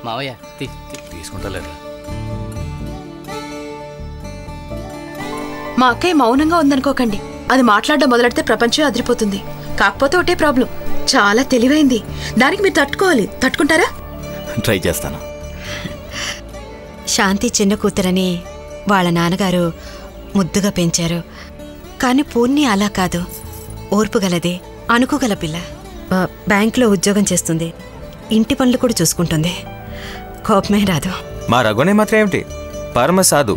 మావయ్య తీసుకుంటలేరు. మా అక్కయ్య మౌనంగా ఉందనుకోకండి. అది మాట్లాడడం మొదలెడితే ప్రపంచం అదిరిపోతుంది. కాకపోతే ఒకటే ప్రాబ్లం, చాలా తెలివైంది. దానికి మీరు తట్టుకోవాలి. తట్టుకుంటారా? ట్రై చేస్తాను. శాంతి చిన్న కూతురని వాళ్ళ నాన్నగారు ముద్దుగా పెంచారు. కానీ పూర్ణి అలా కాదు, ఓర్పుగలది, అనుకోగల పిల్ల. బ్యాంకులో ఉద్యోగం చేస్తుంది, ఇంటి పనులు కూడా చూసుకుంటుంది. కోపమే రాదు. మా రఘునే మాత్రం ఏమిటి, పరమ సాధు,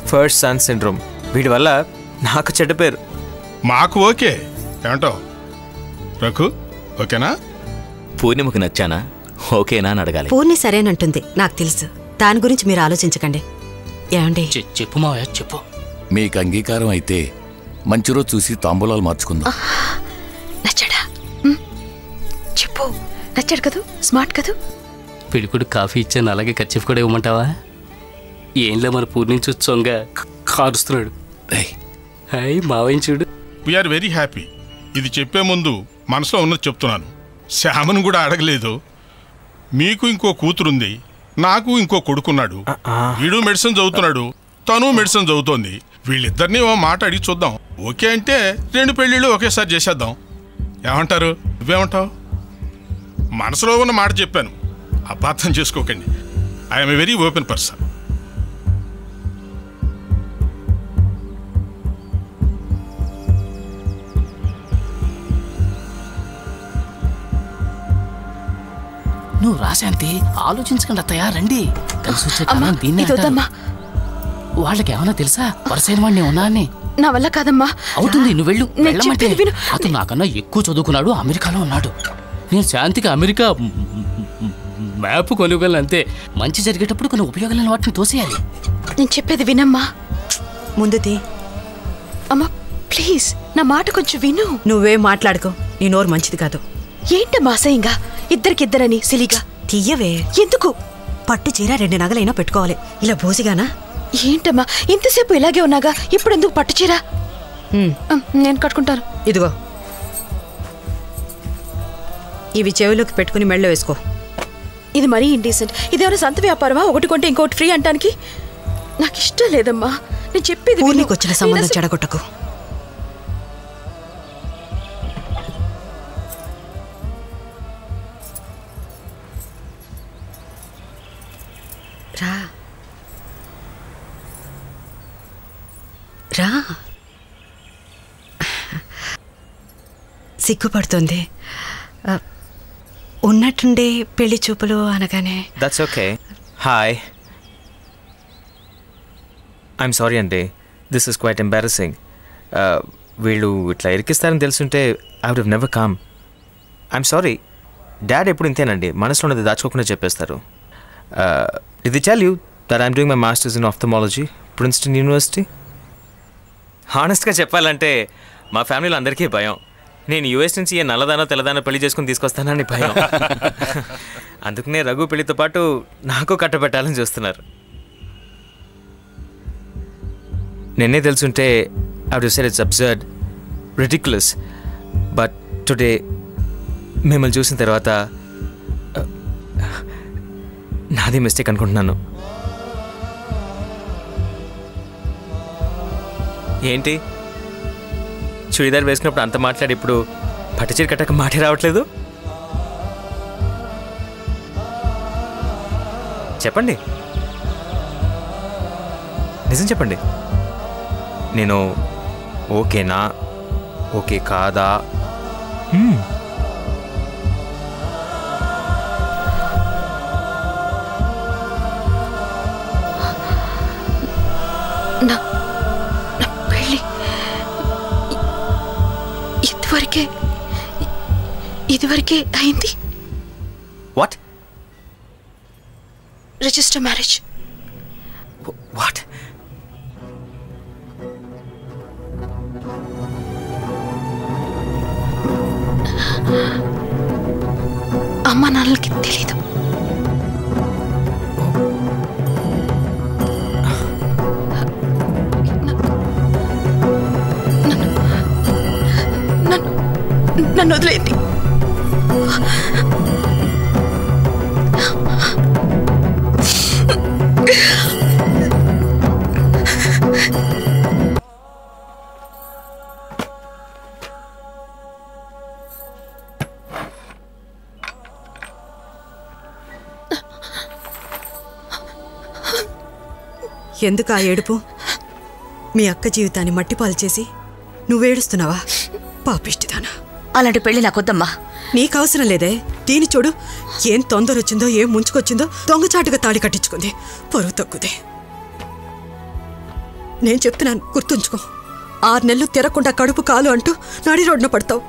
ఫస్ట్ సన్ సిండ్రోమ్. వీడి వల్ల నాకు చెడ్డ పేరు. మాకు ఓకే. ఏమంటావు రఘు? ఓకేనా? పూర్ణిమకు నచ్చానా, ఓకేనా అని అడగాలి. పూర్ణి సరేనంటుంది, నాకు తెలుసు. దాని గురించి మీరు ఆలోచించకండి. ఏమండి? చెప్పు మావయ్య, చెప్పు. మీకు అంగీకారం అయితే మంచి రోజు చూసి తాంబూలాలు మార్చుకుందాం. నచ్చాడా? చెప్పు. నచ్చాడు కదూ? స్మార్ట్ కదూ? పిడికుడు కాఫీ ఇచ్చాను, అలాగే ఖర్చు కూడా ఇవ్వమంటావా? ఏంలో మన పూర్ణి నుంచి వచ్చొంగ కారుస్తున్నాడు. హాయ్ మావయ్య చూడు. We are very happy. ఇది చెప్పే ముందు మనసులో ఉన్నది చెప్తున్నాను. శ్యామను కూడా అడగలేదు. మీకు ఇంకో కూతురుంది, నాకు ఇంకో కొడుకున్నాడు. వీడు మెడిసిన్ చదువుతున్నాడు, తను మెడిసిన్ చదువుతోంది. వీళ్ళిద్దరినీ ఓ మాట అడిగి చూద్దాం. ఓకే అంటే 2 పెళ్ళిళ్ళు ఒకేసారి చేసేద్దాం. ఏమంటారు? నువ్వేమంటావు? మనసులో ఉన్న మాట చెప్పాను, అపార్థం చేసుకోకండి. I'm a very open person. నువ్వు రాశాంతి ఆలోచించకుండా తయారండి. కలిసి వచ్చే కాలం దీన్ని వాళ్ళకి ఏమన్నా తెలుసా వరుసైన వాడిని ఉన్నా అని? నా వల్ల కాదమ్మా. అవుతుంది, నువ్వు వెళ్ళు. వెళ్ళమంటే అతను నాకన్నా ఎక్కువ చదువుకున్నాడు, అమెరికాలో ఉన్నాడు. నేను శాంతికి అమెరికా మ్యాప్ కొనుగోలు అంతే. మంచి జరిగేటప్పుడు కొన్ని ఉపయోగాలను వాటిని తోసేయాలి. నేను చెప్పేది వినమ్మా. ముందుది అమ్మా ప్లీజ్, నా మాట కొంచెం విను. నువ్వేం మాట్లాడుకో, నీ నోరు మంచిది కాదు. ఏంటమ్మా అసహ్యంగా? ఇద్దరికిద్దరని సిలిగా తీయవే. ఎందుకు? పట్టు చీర 2 నగలైనా పెట్టుకోవాలి, ఇలా బోసిగానా? ఏంటమ్మా ఇంతసేపు ఇలాగే ఉన్నాగా, ఇప్పుడు ఎందుకు పట్టు చీర? నేను కట్టుకుంటాను. ఇదిగో, ఇవి చెవిలోకి పెట్టుకుని మెళ్ళో వేసుకో. ఇది మరీ ఇండీసెంట్. ఇదేమైనా సంత వ్యాపారమా? ఒకటి కొంటే ఇంకోటి ఫ్రీ అంటానికి? నాకు ఇష్టం లేదమ్మా. నేను చెప్పేది పూర్ణికి వచ్చిన సంబంధం చెడగొట్టకు. రా రా. సిగ్గుపడుతుంది. ఉన్నట్టుండే పెళ్లి చూపులు అనగానే. That's okay. Hi, I'm sorry అండి, దిస్ ఇస్ క్వైట్ ఎంబారసింగ్. వీళ్ళు ఇట్లా ఇరికిస్తారని తెలుసుంటే I would have never come. I'm sorry. Dad ఎప్పుడు ఇంతేనండి, మనసులో ఉన్నది దాచుకోకుండా చెప్పేస్తారు. Did they tell you that I'm doing my masters in ophthalmology, Princeton University? హానెస్ట్గా చెప్పాలంటే మా ఫ్యామిలీలో అందరికీ భయం. నేను యూఎస్ నుంచి ఏ నల్లదానో తెల్లదానో పెళ్లి చేసుకుని తీసుకొస్తానని భయం. అందుకనే రఘు పెళ్లితో పాటు నాకు కట్టబెట్టాలని చూస్తున్నారు. నిన్నే తెలుసుంటే I would have said it's absurd, ridiculous. But today మిమ్మల్ని చూసిన తర్వాత నాది మిస్టేక్ అనుకుంటున్నాను. ఏంటి చుడిదార్ వేసుకున్నప్పుడు అంత మాట్లాడి ఇప్పుడు పట్టుచీర కట్టక మాటే రావట్లేదు? చెప్పండి, నిజం చెప్పండి. నేను ఓకేనా, ఓకే కాదా? ఇదివరకే అయింది. వాట్? Register marriage. వాట్? అమ్మా నాన్నలకి తెలీదు. నన్ను వదిలేయండి. ఎందుకు ఆ ఏడుపు? మీ అక్క జీవితాన్ని మట్టిపాలు చేసి నువ్వేడుస్తున్నావా? పాపిష్టిదానా. అలాంటి పెళ్లి నాకొద్దమ్మా. నీకు అవసరం లేదే. దీని చూడు, ఏం తొందర వచ్చిందో, ఏం ముంచుకొచ్చిందో దొంగచాటుగా తాళి కట్టించుకుంది. పరువు తక్కుదే. నేను చెప్తున్నాను, గుర్తుంచుకో. 6 నెలలు తిరగకుండా కడుపు కాలు అంటూ నడి రోడ్డున పడతావు.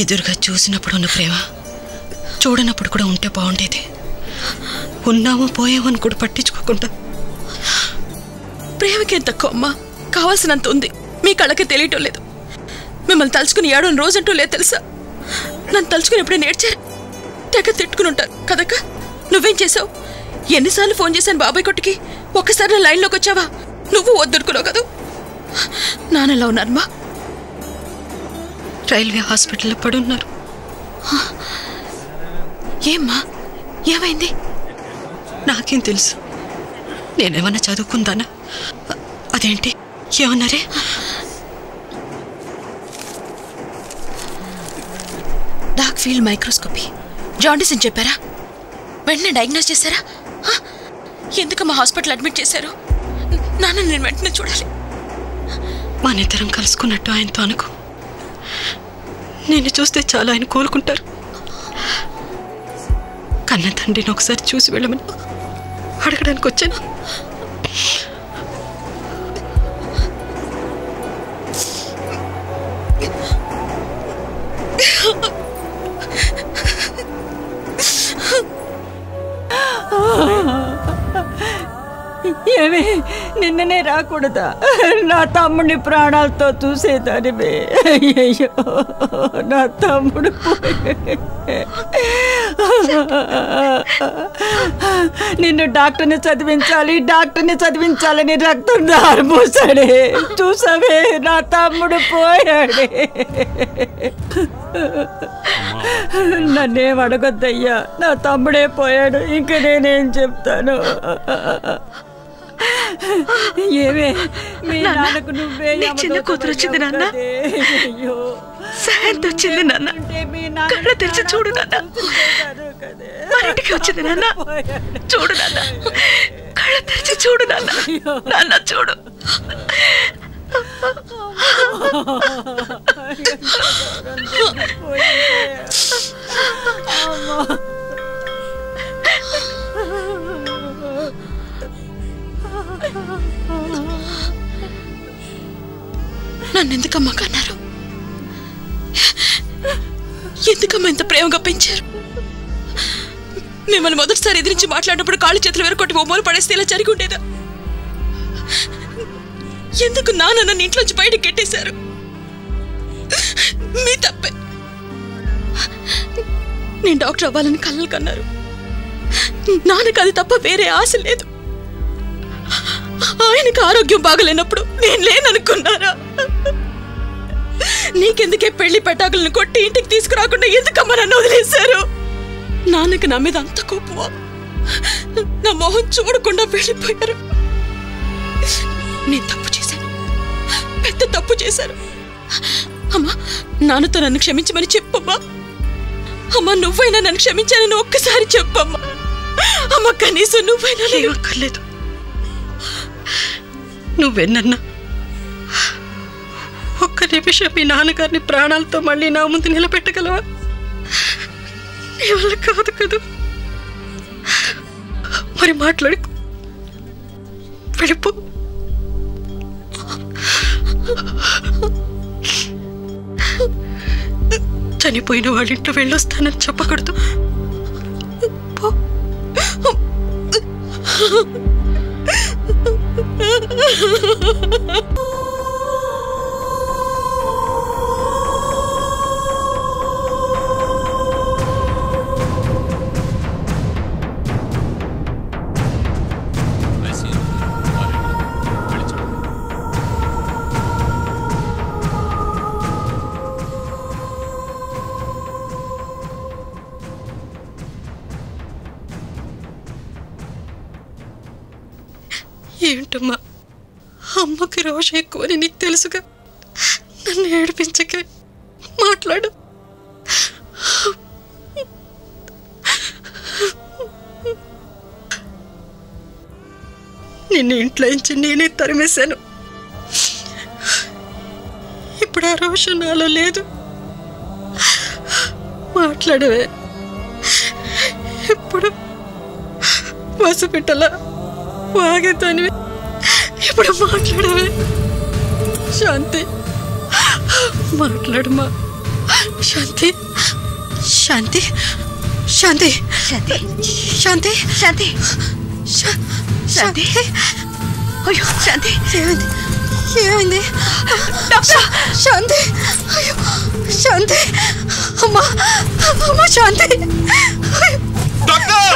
ఎదురుగా చూసినప్పుడు ఉన్న ప్రేమ చూడనప్పుడు కూడా ఉంటే బాగుండేది. ఉన్నామో పోయామని కూడా పట్టించుకోకుండా. ప్రేమకేం తక్కువ అమ్మా, కావాల్సినంత ఉంది. మీ కళ్ళకి తెలియటం లేదు. మిమ్మల్ని తలుచుకుని ఏడని రోజంటూ లేదు తెలుసా. నన్ను తలుచుకుని ఎప్పుడైనా ఏడ్చారు, తెగ తిట్టుకుని ఉంటారు కదక్క. నువ్వేం చేసావు? ఎన్నిసార్లు ఫోన్ చేశాను బాబాయ్ కొట్టుకి, ఒక్కసారి నా లైన్లోకి వచ్చావా? నువ్వు వద్దనుకున్నావు కదా. నాన్నలా ఉన్నారమ్మా. రైల్వే హాస్పిటల్లో పడున్నారు. ఏమ్మా, ఏమైంది? నాకేం తెలుసు? నేనేమన్నా చదువుకుందానా? అదేంటి, ఏమన్నారే? డార్క్ ఫీల్డ్ మైక్రోస్కోపీ, జాండీస్ అని చెప్పారా? వెంటనే డయాగ్నోస్ చేశారా? ఎందుకమ్మా హాస్పిటల్ అడ్మిట్ చేశారు? నాన్న నేను వెంటనే చూడాలి. మనిద్దరం కలుసుకున్నట్టు ఆయనతో అనుకో. నేను చూస్తే చాలా ఆయన కోలుకుంటారు. కన్న తండ్రిని ఒకసారి చూసి వెళ్ళమని అడగడానికి వచ్చాను. ఏమే, నిన్ననే రాకూడదా? నా తమ్ముడిని ప్రాణాలతో చూసేదానివే. అయ్యో, నా తమ్ముడు నిన్ను డాక్టర్ని చదివించాలని రక్తం దారిపోసాడే. చూసావే, నా తమ్ముడు పోయాడే. నన్నేం అడగొద్దయ్యా, నా తమ్ముడే పోయాడు. ఇంక నేనేం చెప్తాను? ఏమే, మీ నాన్నకు నువ్వే చిన్న కూతురు వచ్చింది నాన్న. సాయంత్రం వచ్చింది నాన్న. కళ్ళు తెరిచి చూడు నాన్న. మరింటికి వచ్చింది నాన్న. చూడు నాన్న, కళ్ళు తెరిచి చూడు నాన్న. నాన్న చూడు. నన్నెందుకమ్మా కన్నారు? ఎందుకమ్మా ఇంత ప్రేమగా పెంచారు? మిమ్మల్ని మొదటిసారి ఎదిరించి మాట్లాడినప్పుడు కాళ్ళు చేతులు వెరకొట్టి బొమ్మలు పడేస్తే ఇలా జరిగి ఉండేదా? ఎందుకు నాన్న నన్ను ఇంట్లోంచి బయటకు గెట్టేశారు? మీ తప్పే. నేను డాక్టర్ అవ్వాలని కలలు కన్నారు. నాన్నకు అది తప్ప వేరే ఆశ లేదు. ఆయనకు ఆరోగ్యం బాగలేనప్పుడు నేను లేననుకున్నారా? నీకెందుకే పెళ్లి పెటాకులను కొట్టి ఇంటికి తీసుకురాకుండా ఎందుకమ్మా నన్ను వదిలేశారు? నాన్నకి నా మీద అంత కోపమా? నా మొహం చూడకుండా వెళ్ళిపోయారు. నేను తప్పు చేశాను, పెద్ద తప్పు చేశాను. అమ్మా, నాన్నతో నన్ను క్షమించమని చెప్పమ్మా. అమ్మా, నువ్వైనా నన్ను క్షమించానని ఒక్కసారి చెప్పమ్మా. అమ్మ, కనీసం నువ్వైనా. లేవక్కర్లేదు. నువ్వెన్నన్నా ఒక్క నిమిషం మీ నాన్నగారిని ప్రాణాలతో మళ్ళీ నా ముందు నిలబెట్టగలవా? నీ వల్ల కాదు కదా. మరి మాట్లాడుకు, వెళ్ళిపో. చనిపోయిన వాళ్ళ ఇంట్లో వెళ్ళొస్తానని చెప్పకూడదు. ఏంటమ్మా, అమ్మకి రోషం ఎక్కువని నీకు తెలుసుగా. నన్ను ఏడిపించకే, మాట్లాడు. నిన్ను ఇంట్లో నుంచి నేనే తరిమేశాను. ఇప్పుడు ఆ రోషం నాలో లేదు. మాట్లాడవే. ఇప్పుడు పసుపిట్టలా వాగేతానివి. ఇప్పుడు మాట్లాడవే. శాంతి, మాట్లాడమ్మా. శాంతి, శాంతి, శాంతి, శాంతి, శాంతి, శాంతి, శాంతి. అయ్యో శాంతి, ఏమైంది? ఏమైంది డాక్టర్? శాంతి, అయ్యో శాంతి, అమ్మా, అమ్మా శాంతి.